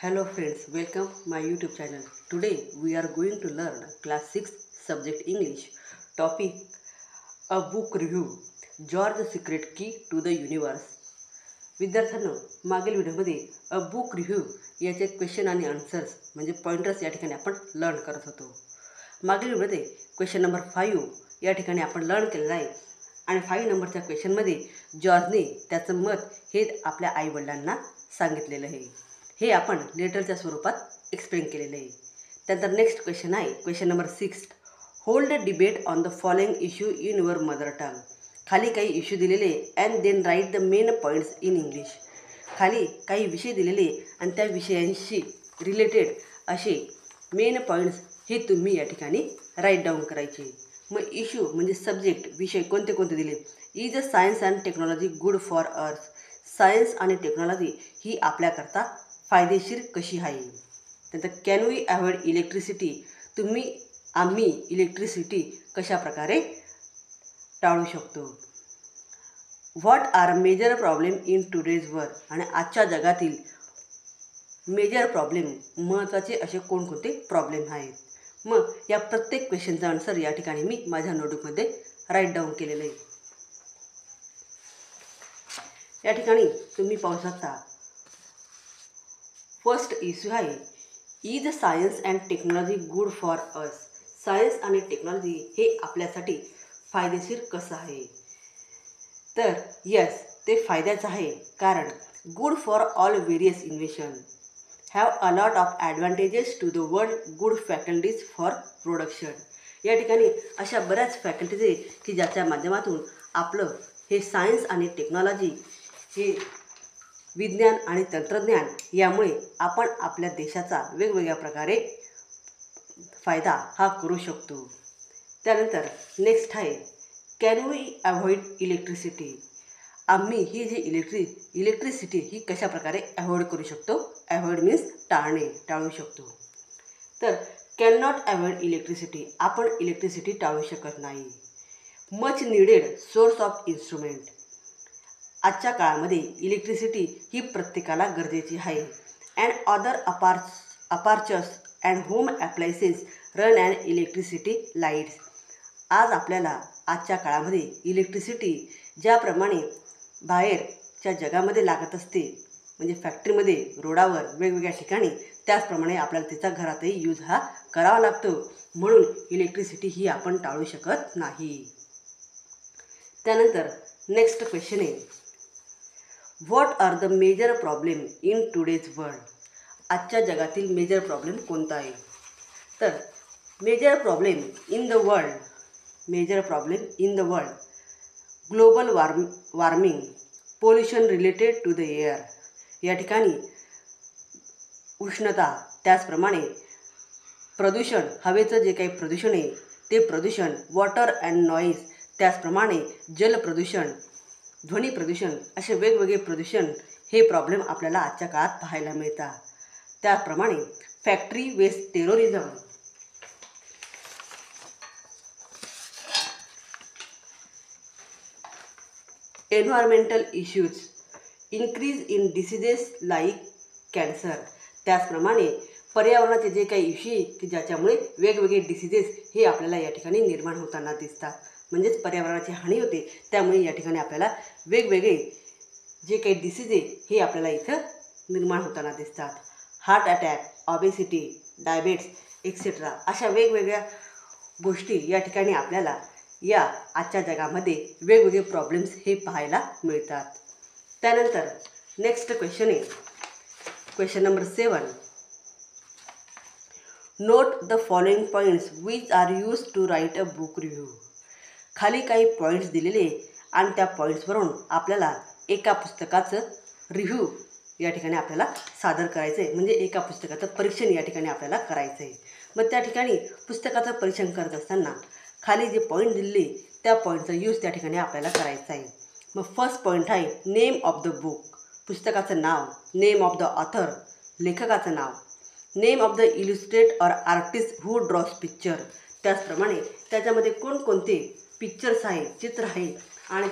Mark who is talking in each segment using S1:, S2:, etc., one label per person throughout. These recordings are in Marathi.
S1: Hello friends, welcome my YouTube channel. Today we are going to learn class 6 subject English topic a book review George Secret Key to the Universe. विद्यार्थ्यांनो, मागील व्हिडिओमध्ये अ बुक रिव्ह्यू याचे क्वेश्चन आणि आन्सर्स म्हणजे पॉइंटर्स या ठिकाणी आपण लर्न करत होतो. मागील व्हिडिओमध्ये क्वेश्चन नंबर 5 या ठिकाणी आपण लर्न केलेला आहे आणि 5 नंबरच्या क्वेश्चनमध्ये जॉर्जने त्याचं मत हे आपल्या आईवडिलांना सांगितलेलं आहे. हे आपण लेटरच्या स्वरूपात एक्सप्लेन केलेलं आहे. त्यानंतर नेक्स्ट क्वेश्चन आहे question number 6. Hold debate on the following issue in your mother tongue. खाली काही इश्यू दिलेले and then write the main points in English. खाली काही विषय दिलेले आणि त्या विषयांशी रिलेटेड असे मेन पॉईंट्स हे तुम्ही या ठिकाणी राईट डाऊन करायचे. मग इश्यू म्हणजे सब्जेक्ट विषय कोणते कोणते दिले. Is a science and technology good for earth. Science आणि टेक्नॉलॉजी ही आपल्याकरता फायदेशीर कशी आहे. त्यानंतर कॅन वी अवॉइड इलेक्ट्रिसिटी. आम्ही इलेक्ट्रिसिटी कशा प्रकारे टाळू शकतो. What are major problem in today's world. आणि आजच्या जगातील मेजर प्रॉब्लेम महत्त्वाचे असे कोणकोणते प्रॉब्लेम आहेत. मग या प्रत्येक क्वेश्चनचा आन्सर या ठिकाणी मी माझ्या नोटबुकमध्ये राईट डाऊन केलेलं आहे. या ठिकाणी तुम्ही पाहू शकता फर्स्ट इश्यू आहे is science and technology good for us. Science आणि टेक्नॉलॉजी हे आपल्यासाठी फायदेशीर कसं आहे. तर यस, ते फायद्याचं आहे कारण good for all various invention have a lot of advantages to the world. Good faculties for production. या ठिकाणी अशा बऱ्याच फॅकल्टीज आहे की ज्याच्या माध्यमातून आपलं हे सायन्स आणि टेक्नॉलॉजी हे विज्ञान आणि तंत्रज्ञान यामुळे आपण आपल्या देशाचा वेगवेगळ्या प्रकारे फायदा हा करू शकतो. त्यानंतर नेक्स्ट आहे कॅन वी अवॉइड इलेक्ट्रिसिटी. आम्ही ही जी इलेक्ट्रिसिटी ही कशा प्रकारे अवॉइड करू शकतो. अवॉइड मीन्स टाळू शकतो. तर कॅन नॉट अवॉइड इलेक्ट्रिसिटी. आपण इलेक्ट्रिसिटी टाळू शकत नाही. Much needed source of instrument. आजच्या काळामध्ये इलेक्ट्रिसिटी ही प्रत्येकाला गरजेची आहे. And other apertures and home appliances run and electricity lights. आज आपल्याला आजच्या काळामध्ये इलेक्ट्रिसिटी ज्याप्रमाणे बाहेरच्या जगामध्ये लागत असते म्हणजे फॅक्टरीमध्ये, रोडावर, वेगवेगळ्या ठिकाणी, त्याचप्रमाणे आपल्याला तिचा घरातही यूज हा करावा लागतो. म्हणून इलेक्ट्रिसिटी ही आपण टाळू शकत नाही. त्यानंतर नेक्स्ट क्वेश्चन आहे what are the major problem in today's world. आजच्या जगातील मेजर प्रॉब्लेम कोणता आहे. तर major problem in the world global warming, pollution related to the air. या ठिकाणी उष्णता, त्याचप्रमाणे प्रदूषण, हवेचं जे काही प्रदूषण आहे ते प्रदूषण, वॉटर अँड नॉईज, त्याचप्रमाणे जल प्रदूषण, ध्वनी प्रदूषण, असे वेगवेगळे प्रदूषण हे प्रॉब्लेम आपल्याला आजच्या काळात पाहायला मिळतात. त्याचप्रमाणे factory waste terrorism, environmental issues, increase in diseases like cancer. त्याचप्रमाणे पर्यावरणाचे जे काही इश्यू की ज्याच्यामुळे वेगवेगळे डिसीजेस हे आपल्याला या ठिकाणी निर्माण होताना दिसतात. म्हणजेच पर्यावरणाची हानी होते. त्यामुळे या ठिकाणी आपल्याला वेगवेगळे जे काही डिसीज आहे हे आपल्याला इथं निर्माण होताना दिसतात. हार्ट अटॅक, ऑबेसिटी, डायबेट्स एक्सेट्रा अशा वेगवेगळ्या गोष्टी या ठिकाणी आपल्याला या आजच्या जगामध्ये वेगवेगळे प्रॉब्लेम्स हे पाहायला मिळतात. त्यानंतर नेक्स्ट क्वेश्चन आहे question number 7. Note the following points which are use to write a book review. खाली काही पॉईंट्स दिलेले आणि त्या पॉईंट्सवरून आपल्याला एका पुस्तकाचं रिव्ह्यू या ठिकाणी आपल्याला सादर करायचं आहे. म्हणजे एका पुस्तकाचं परीक्षण या ठिकाणी आपल्याला करायचं आहे. मग त्या ठिकाणी पुस्तकाचं परीक्षण करत असताना खाली जे पॉईंट दिले त्या पॉईंटचा यूज त्या ठिकाणी आपल्याला करायचा आहे. मग फर्स्ट पॉईंट आहे नेम ऑफ द बुक. पुस्तकाचं नाव, नेम ऑफ द ऑथर, लेखकाचं नाव, नेम ऑफ द इलिस्ट्रेट और आर्टिस्ट हू ड्रॉज पिक्चर. त्याचप्रमाणे त्याच्यामध्ये कोणकोणते पिक्चर्स आहेत, चित्र आहे आणि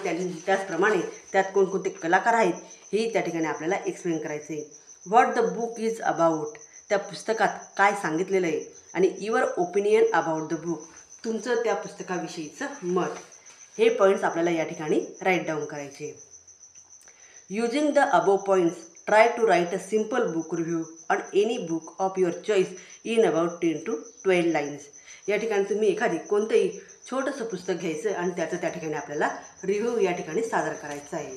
S1: त्याचप्रमाणे त्यात कोणकोणते कलाकार आहेत हे त्या ठिकाणी आपल्याला एक्सप्लेन करायचे. What the book is about, त्या पुस्तकात काय सांगितलेलं आहे, आणि your opinion about the book, तुमचं त्या पुस्तकाविषयीचं मत. हे पॉईंट्स आपल्याला या ठिकाणी राईट डाऊन करायचे. Using the above points try to write a simple book review on any book of your choice in about 10 to 12 lines. या ठिकाणी तुम्ही एखादी कोणतंही छोटंसं पुस्तक घ्यायचं आणि त्याचं त्या ठिकाणी आपल्याला रिव्ह्यू या ठिकाणी सादर करायचा आहे.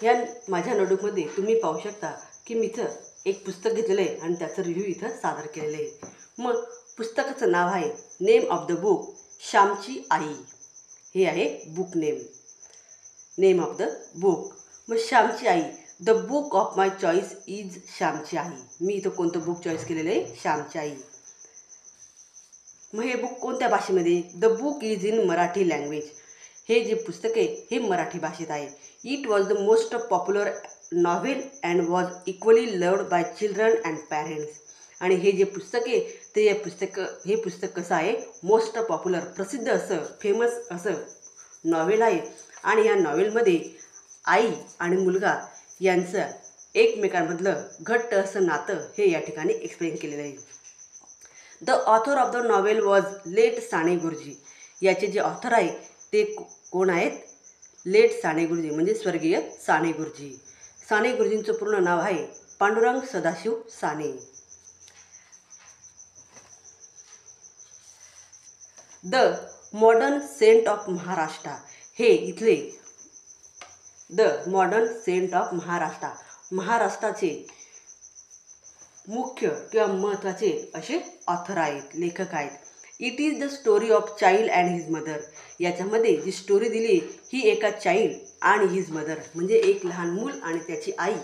S1: या माझ्या नोटबुकमध्ये तुम्ही पाहू शकता की मी इथं एक पुस्तक घेतलेलं आहे आणि त्याचं रिव्ह्यू इथं सादर केलेलं आहे. मग पुस्तकाचं नाव आहे नेम ऑफ द बुक श्यामची आई. हे आहे book name of the book. मग श्यामची आई, the book of my choice is श्यामची आई. मी इथं कोणतं बुक चॉईस केलेलं आहे? श्यामची आई. मग हे बुक कोणत्या भाषेमध्ये? The book is in Marathi language. हे जे पुस्तक आहे हे मराठी भाषेत आहे. It was the most popular novel and was equally loved by children and parents. आणि हे जे पुस्तक आहे ते हे पुस्तक कसं आहे? मोस्ट पॉप्युलर, प्रसिद्ध असं, फेमस असं नॉव्हेल आहे. आणि या नॉव्हेलमध्ये आई आणि मुलगा यांचं एकमेकांमधलं घट्ट असं नातं हे या ठिकाणी एक्सप्लेन केलेलं आहे. The author of the novel was late Sane Guruji. याचे जे ऑथर आहे ते कोण आहेत? लेट साने गुरुजी, म्हणजे स्वर्गीय साने गुरुजी. साने गुरुजींचं पूर्ण नाव आहे Pandurang Sadashiv Sane. The modern saint of Maharashtra. हे इथले the modern saint of Maharashtra, महाराष्ट्राचे मुख्य किंवा महत्त्वाचे असे ऑथर आहेत, लेखक आहेत. It is the story of child and his mother. याच्यामध्ये जी स्टोरी दिली ही एका चाइल्ड आणि हिज मदर, म्हणजे एक लहान मूल आणि त्याची आई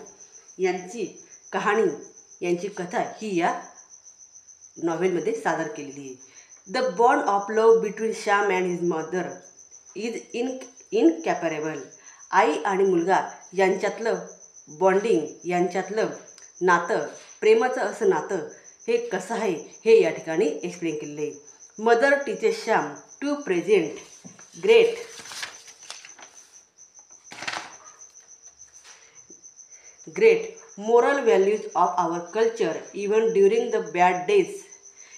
S1: यांची कहाणी, यांची कथा ही या नॉव्हेलमध्ये सादर केलेली आहे. The bond of love between Shyam and his mother is incomparable. आई आणि मुलगा यांच्यातलं बॉन्डिंग, यांच्यातलं नातं, प्रेमाचं असं नातं हे कसं आहे हे या ठिकाणी एक्सप्लेन केलेलं आहे. Mother teaches Shyam to present great moral values of our culture even during the bad days.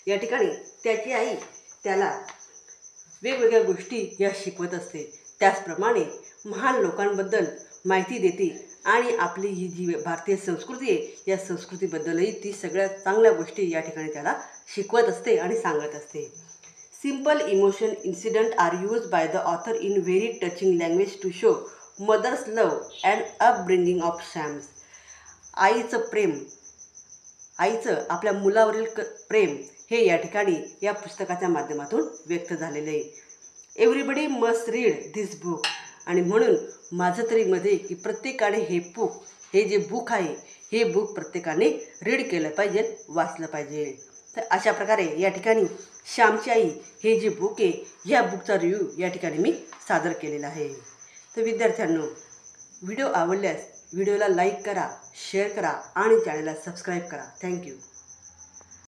S1: या ठिकाणी त्याची आई त्याला वेगवेगळ्या गोष्टी या शिकवत असते. त्याचप्रमाणे महान लोकांबद्दल माहिती देते आणि आपली ही जी भारतीय संस्कृती आहे या संस्कृतीबद्दलही ती सगळ्या चांगल्या गोष्टी या ठिकाणी त्याला शिकवत असते आणि सांगत असते. Simple emotion incident are use by the author in very touching language to show mother's love and upbringing of Shyam's. आईचं प्रेम, आईचं आपल्या मुलावरील प्रेम हे या ठिकाणी या पुस्तकाच्या माध्यमातून व्यक्त झालेलं आहे. Everybody must read this book. आणि म्हणून माझं तरी मध्ये की प्रत्येकाने हे जे बुक आहे हे बुक प्रत्येकाने रीड केलं पाहिजे, वाचलं पाहिजे. तर अशा प्रकारे या ठिकाणी श्यामची आई हे जे बुक आहे ह्या बुकचा रिव्ह्यू या ठिकाणी मी सादर केलेला आहे. तर विद्यार्थ्यांनो, व्हिडिओ आवडल्यास व्हिडिओला लाईक करा, शेअर करा आणि चॅनलला सबस्क्राईब करा. थँक्यू.